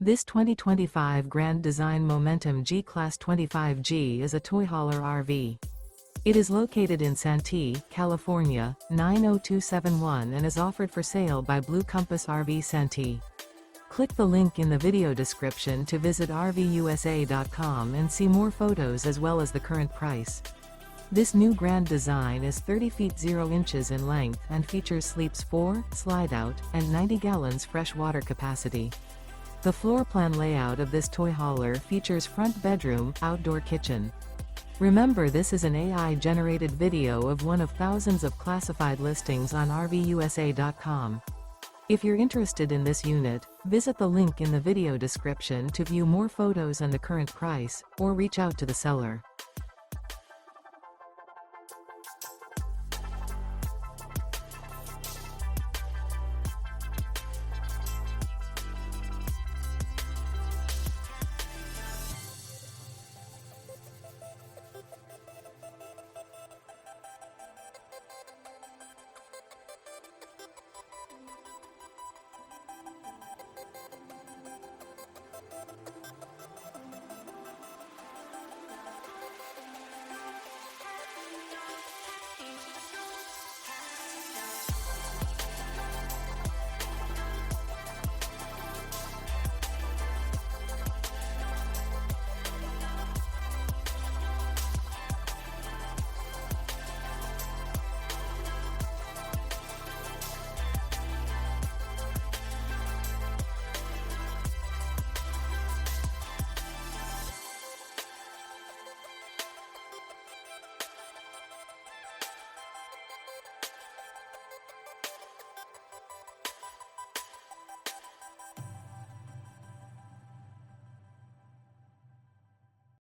This 2025 Grand Design Momentum G-Class 25G is a toy hauler RV. It is located in Santee, California, 90271 and is offered for sale by Blue Compass RV Santee. Click the link in the video description to visit RVUSA.com and see more photos as well as the current price. This new grand design is 30 feet 0 inches in length and features sleeps 4, slide-out, and 90 gallons fresh water capacity. The floor plan layout of this toy hauler features front bedroom, outdoor kitchen. Remember, this is an AI-generated video of one of thousands of classified listings on RVUSA.com. If you're interested in this unit, visit the link in the video description to view more photos and the current price, or reach out to the seller.